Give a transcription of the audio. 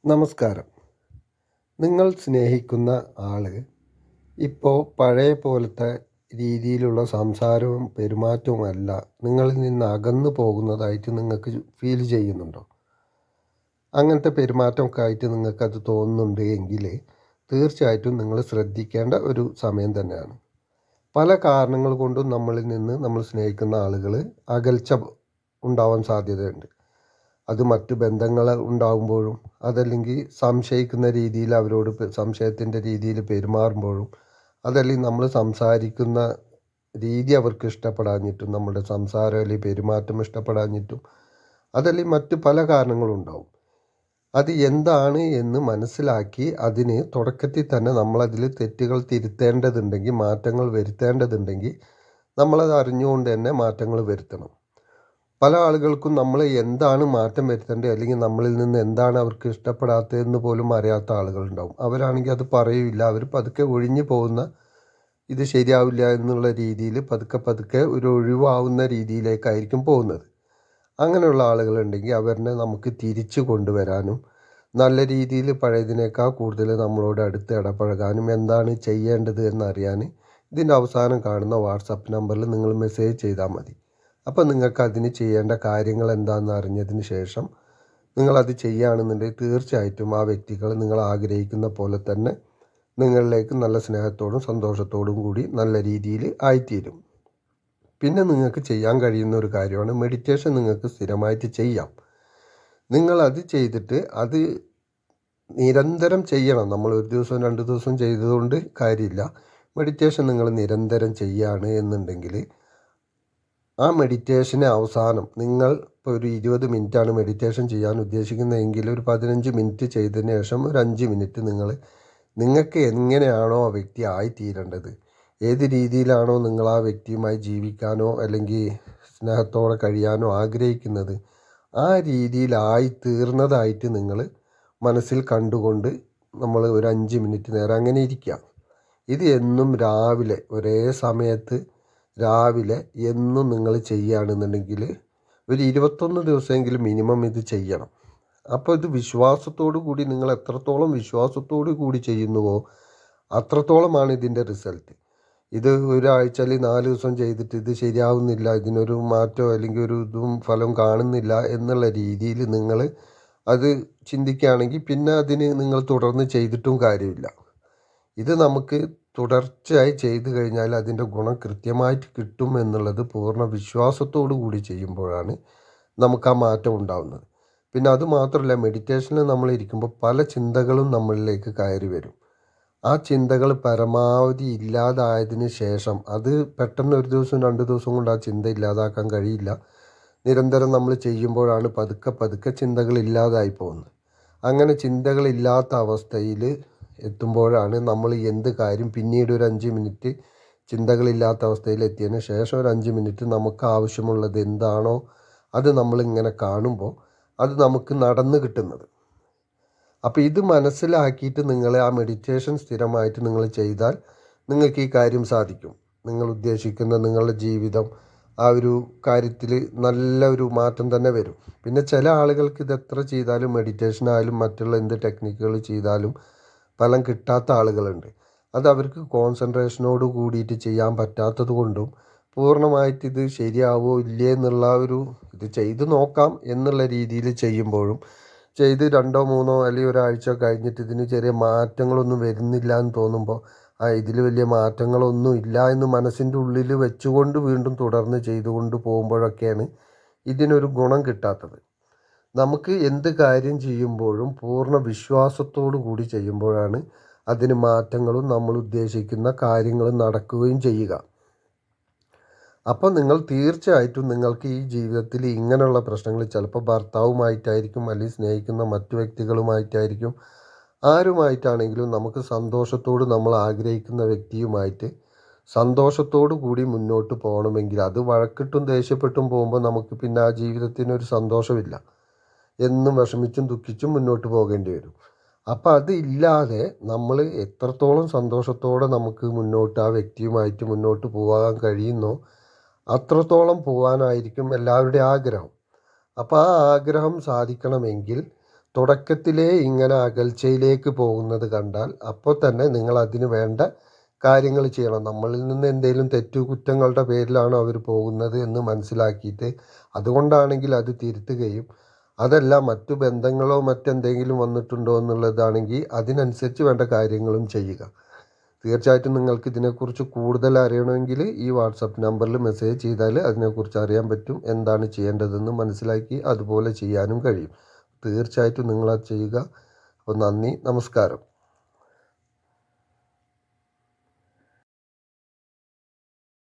നമസ്കാരം. നിങ്ങൾ സ്നേഹിക്കുന്ന ആൾ ഇപ്പോൾ പഴയ പോലത്തെ രീതിയിലുള്ള സംസാരവും പെരുമാറ്റവുമല്ല നിങ്ങളിൽ നിന്ന് അകന്നു പോകുന്നതായിട്ട് നിങ്ങൾക്ക് ഫീൽ ചെയ്യുന്നുണ്ടോ? അങ്ങനത്തെ പെരുമാറ്റമൊക്കെ ആയിട്ട് നിങ്ങൾക്കത് തോന്നുന്നുണ്ട് എങ്കിൽ തീർച്ചയായിട്ടും നിങ്ങൾ ശ്രദ്ധിക്കേണ്ട ഒരു സമയം തന്നെയാണ്. പല കാരണങ്ങൾ കൊണ്ടും നമ്മളിൽ നിന്ന് നമ്മൾ സ്നേഹിക്കുന്ന ആളുകൾ അകൽച്ച ഉണ്ടാവാൻ സാധ്യതയുണ്ട്. അത് മറ്റു ബന്ധങ്ങൾ ഉണ്ടാകുമ്പോഴും അതല്ലെങ്കിൽ സംശയിക്കുന്ന രീതിയിൽ അവരോട് സംശയത്തിൻ്റെ രീതിയിൽ പെരുമാറുമ്പോഴും അതല്ലെങ്കിൽ നമ്മൾ സംസാരിക്കുന്ന രീതി അവർക്ക് ഇഷ്ടപ്പെടാഞ്ഞിട്ടും നമ്മുടെ സംസാരം അല്ലെങ്കിൽ പെരുമാറ്റം ഇഷ്ടപ്പെടാഞ്ഞിട്ടും അതല്ലെങ്കിൽ മറ്റു പല കാരണങ്ങളും ഉണ്ടാവും. അത് എന്താണ് എന്ന് മനസ്സിലാക്കി അതിന് തുടക്കത്തിൽ തന്നെ നമ്മളതിൽ തെറ്റുകൾ തിരുത്തേണ്ടതുണ്ടെങ്കിൽ മാറ്റങ്ങൾ വരുത്തേണ്ടതുണ്ടെങ്കിൽ നമ്മളത് അറിഞ്ഞുകൊണ്ട് തന്നെ മാറ്റങ്ങൾ വരുത്തണം. പല ആളുകൾക്കും നമ്മൾ എന്താണ് മാറ്റം വരുത്തേണ്ടത് അല്ലെങ്കിൽ നമ്മളിൽ നിന്ന് എന്താണ് അവർക്ക് ഇഷ്ടപ്പെടാത്തതെന്ന് പോലും അറിയാത്ത ആളുകളുണ്ടാവും. അവരാണെങ്കിൽ അത് പറയില്ല. അവർ പതുക്കെ ഒഴിഞ്ഞു പോകുന്ന ഇത് ശരിയാവില്ല എന്നുള്ള രീതിയിൽ പതുക്കെ ഒരു ഒഴിവാവുന്ന രീതിയിലേക്കായിരിക്കും പോകുന്നത്. അങ്ങനെയുള്ള ആളുകളുണ്ടെങ്കിൽ അവരെ നമുക്ക് തിരിച്ചു കൊണ്ടുവരാനും നല്ല രീതിയിൽ പഴയതിനേക്കാൾ കൂടുതൽ നമ്മളോട് അടുത്ത് ഇടപഴകാനും എന്താണ് ചെയ്യേണ്ടത് എന്നറിയാൻ ഇതിൻ്റെ അവസാനം കാണുന്ന വാട്സപ്പ് നമ്പറിൽ നിങ്ങൾ മെസ്സേജ് ചെയ്താൽ മതി. അപ്പോൾ നിങ്ങൾക്ക് അതിന് ചെയ്യേണ്ട കാര്യങ്ങൾ എന്താണെന്ന് അറിഞ്ഞതിന് ശേഷം നിങ്ങളത് ചെയ്യുകയാണെന്നുണ്ടെങ്കിൽ തീർച്ചയായിട്ടും ആ വ്യക്തികൾ നിങ്ങൾ ആഗ്രഹിക്കുന്ന പോലെ തന്നെ നിങ്ങളിലേക്ക് നല്ല സ്നേഹത്തോടും സന്തോഷത്തോടും കൂടി നല്ല രീതിയിൽ ആയിത്തീരും. പിന്നെ നിങ്ങൾക്ക് ചെയ്യാൻ കഴിയുന്ന ഒരു കാര്യമാണ് മെഡിറ്റേഷൻ. നിങ്ങൾക്ക് സ്ഥിരമായിട്ട് ചെയ്യാം. നിങ്ങളത് ചെയ്തിട്ട് അത് നിരന്തരം ചെയ്യണം. നമ്മൾ ഒരു ദിവസം 2 ദിവസം ചെയ്തതുകൊണ്ട് കാര്യമില്ല. മെഡിറ്റേഷൻ നിങ്ങൾ നിരന്തരം ചെയ്യുകയാണ് എന്നുണ്ടെങ്കിൽ ആ മെഡിറ്റേഷന് അവസാനം നിങ്ങൾ ഇപ്പോൾ ഒരു 20 മിനിറ്റാണ് മെഡിറ്റേഷൻ ചെയ്യാൻ ഉദ്ദേശിക്കുന്നതെങ്കിൽ ഒരു 15 മിനിറ്റ് ചെയ്തതിന് ശേഷം ഒരു 5 മിനിറ്റ് നിങ്ങൾക്ക് എങ്ങനെയാണോ ആ വ്യക്തി ആയിത്തീരേണ്ടത്, ഏത് രീതിയിലാണോ നിങ്ങൾ ആ വ്യക്തിയുമായി ജീവിക്കാനോ അല്ലെങ്കിൽ സ്നേഹത്തോടെ കഴിയാനോ ആഗ്രഹിക്കുന്നത്, ആ രീതിയിലായി തീർന്നതായിട്ട് നിങ്ങൾ മനസ്സിൽ കണ്ടുകൊണ്ട് നമ്മൾ ഒരു 5 മിനിറ്റ് നേരം അങ്ങനെ ഇരിക്കുക. ഇത് എന്നും രാവിലെ ഒരേ സമയത്ത് രാവിലെ എന്നും നിങ്ങൾ ചെയ്യുകയാണെന്നുണ്ടെങ്കിൽ ഒരു 21 ദിവസമെങ്കിലും മിനിമം ഇത് ചെയ്യണം. അപ്പോൾ ഇത് വിശ്വാസത്തോടു കൂടി നിങ്ങൾ എത്രത്തോളം വിശ്വാസത്തോടു കൂടി ചെയ്യുന്നുവോ അത്രത്തോളമാണ് ഇതിൻ്റെ റിസൾട്ട്. ഇത് ഒരാഴ്ച അല്ലെങ്കിൽ 4 ദിവസം ചെയ്തിട്ട് ഇത് ശരിയാവുന്നില്ല, ഇതിനൊരു മാറ്റമോ അല്ലെങ്കിൽ ഒരു ഇതും ഫലം കാണുന്നില്ല എന്നുള്ള രീതിയിൽ നിങ്ങൾ അത് ചിന്തിക്കുകയാണെങ്കിൽ പിന്നെ അതിന് നിങ്ങൾ തുടർന്ന് ചെയ്തിട്ടും കാര്യമില്ല. ഇത് നമുക്ക് തുടർച്ചയായി ചെയ്തു കഴിഞ്ഞാൽ അതിൻ്റെ ഗുണം കൃത്യമായിട്ട് കിട്ടും എന്നുള്ളത് പൂർണ്ണ വിശ്വാസത്തോടു കൂടി ചെയ്യുമ്പോഴാണ് നമുക്ക് ആ മാറ്റം ഉണ്ടാകുന്നത്. പിന്നെ അതുമാത്രമല്ല, മെഡിറ്റേഷനിൽ നമ്മൾ ഇരിക്കുമ്പോൾ പല ചിന്തകളും നമ്മളിലേക്ക് കയറി വരും. ആ ചിന്തകൾ പരമാവധി ഇല്ലാതായതിന് ശേഷം അത് പെട്ടെന്ന് ഒരു ദിവസം 2 ദിവസം കൊണ്ട് ആ ചിന്ത ഇല്ലാതാക്കാൻ കഴിയില്ല. നിരന്തരം നമ്മൾ ചെയ്യുമ്പോഴാണ് പതുക്കെ ചിന്തകൾ ഇല്ലാതായി പോകുന്നത്. അങ്ങനെ ചിന്തകളില്ലാത്ത അവസ്ഥയിൽ എത്തുമ്പോഴാണ് നമ്മൾ എന്ത് കാര്യം പിന്നീട് ഒരു 5 മിനിറ്റ് ചിന്തകളില്ലാത്ത അവസ്ഥയിൽ എത്തിയതിന് ശേഷം ഒരു 5 മിനിറ്റ് നമുക്ക് ആവശ്യമുള്ളത് എന്താണോ അത് നമ്മളിങ്ങനെ കാണുമ്പോൾ അത് നമുക്ക് നടന്ന് കിട്ടുന്നത്. അപ്പോൾ ഇത് മനസ്സിലാക്കിയിട്ട് നിങ്ങൾ ആ മെഡിറ്റേഷൻ സ്ഥിരമായിട്ട് നിങ്ങൾ ചെയ്താൽ നിങ്ങൾക്ക് ഈ കാര്യം സാധിക്കും. നിങ്ങൾ ഉദ്ദേശിക്കുന്ന നിങ്ങളുടെ ജീവിതം ആ ഒരു കാര്യത്തിൽ നല്ല ഒരു മാറ്റം തന്നെ വരും. പിന്നെ ചില ആളുകൾക്ക് ഇത് എത്ര ചെയ്താലും മെഡിറ്റേഷൻ ആയാലും മറ്റുള്ള എന്ത് ടെക്നിക്കുകൾ ചെയ്താലും ഫലം കിട്ടാത്ത ആളുകളുണ്ട്. അത് അവർക്ക് കോൺസെൻട്രേഷനോട് കൂടിയിട്ട് ചെയ്യാൻ പറ്റാത്തത് കൊണ്ടും പൂർണ്ണമായിട്ട് ഇത് ശരിയാവോ ഇല്ലേ എന്നുള്ള ഒരു ഇത് ചെയ്ത് നോക്കാം എന്നുള്ള രീതിയിൽ ചെയ്യുമ്പോഴും ചെയ്ത് 2 3 അല്ലെങ്കിൽ ഒരാഴ്ച കഴിഞ്ഞിട്ട് ഇതിന് ചെറിയ മാറ്റങ്ങളൊന്നും വരുന്നില്ല എന്ന് തോന്നുമ്പോൾ ഇതിൽ വലിയ മാറ്റങ്ങളൊന്നും ഇല്ല എന്ന് മനസ്സിൻ്റെ ഉള്ളിൽ വെച്ചുകൊണ്ട് വീണ്ടും തുടർന്ന് ചെയ്തുകൊണ്ട് പോകുമ്പോഴൊക്കെയാണ് ഇതിനൊരു ഗുണം കിട്ടാത്തത്. നമുക്ക് എന്ത് കാര്യം ചെയ്യുമ്പോഴും പൂർണ്ണ വിശ്വാസത്തോടു കൂടി ചെയ്യുമ്പോഴാണ് അതിന് മാറ്റങ്ങളും നമ്മൾ ഉദ്ദേശിക്കുന്ന കാര്യങ്ങളും നടക്കുകയും ചെയ്യുക. അപ്പോൾ നിങ്ങൾ തീർച്ചയായിട്ടും നിങ്ങൾക്ക് ഈ ജീവിതത്തിൽ ഇങ്ങനെയുള്ള പ്രശ്നങ്ങൾ ചിലപ്പോൾ ഭർത്താവുമായിട്ടായിരിക്കും, അല്ലെങ്കിൽ സ്നേഹിക്കുന്ന മറ്റു വ്യക്തികളുമായിട്ടായിരിക്കും, ആരുമായിട്ടാണെങ്കിലും നമുക്ക് സന്തോഷത്തോട് നമ്മൾ ആഗ്രഹിക്കുന്ന വ്യക്തിയുമായിട്ട് സന്തോഷത്തോടു കൂടി മുന്നോട്ട് പോകണമെങ്കിൽ അത് വഴക്കിട്ടും ദേഷ്യപ്പെട്ടും പോകുമ്പോൾ നമുക്ക് പിന്നെ ആ ജീവിതത്തിനൊരു സന്തോഷമില്ല. എന്നും വിഷമിച്ചും ദുഃഖിച്ചും മുന്നോട്ട് പോകേണ്ടി വരും. അപ്പോൾ അത് ഇല്ലാതെ നമ്മൾ എത്രത്തോളം സന്തോഷത്തോടെ നമുക്ക് മുന്നോട്ട് ആ വ്യക്തിയുമായിട്ട് മുന്നോട്ട് പോകാൻ കഴിയുന്നോ അത്രത്തോളം പോകാനായിരിക്കും എല്ലാവരുടെയും ആഗ്രഹം. അപ്പോൾ ആ ആഗ്രഹം സാധിക്കണമെങ്കിൽ തുടക്കത്തിലേ ഇങ്ങനെ അകൽച്ചയിലേക്ക് പോകുന്നത് കണ്ടാൽ അപ്പോൾ തന്നെ നിങ്ങൾ അതിന് വേണ്ട കാര്യങ്ങൾ ചെയ്യണം. നമ്മളിൽ നിന്ന് എന്തെങ്കിലും തെറ്റുകുറ്റങ്ങളുടെ പേരിലാണ് അവർ പോകുന്നത് എന്ന് മനസ്സിലാക്കിയിട്ട് അതുകൊണ്ടാണെങ്കിൽ അത് തിരുത്തുകയും, അതല്ല മറ്റു ബന്ധങ്ങളോ മറ്റെന്തെങ്കിലും വന്നിട്ടുണ്ടോ എന്നുള്ളതാണെങ്കിൽ അതിനനുസരിച്ച് വേണ്ട കാര്യങ്ങളും ചെയ്യുക. തീർച്ചയായിട്ടും നിങ്ങൾക്ക് ഇതിനെക്കുറിച്ച് കൂടുതൽ അറിയണമെങ്കിൽ ഈ വാട്സപ്പ് നമ്പറിൽ മെസ്സേജ് ചെയ്താൽ അതിനെക്കുറിച്ച് അറിയാൻ പറ്റും. എന്താണ് ചെയ്യേണ്ടതെന്ന് മനസ്സിലാക്കി അതുപോലെ ചെയ്യാനും കഴിയും. തീർച്ചയായിട്ടും നിങ്ങളത് ചെയ്യുക. അപ്പോൾ നന്ദി, നമസ്കാരം.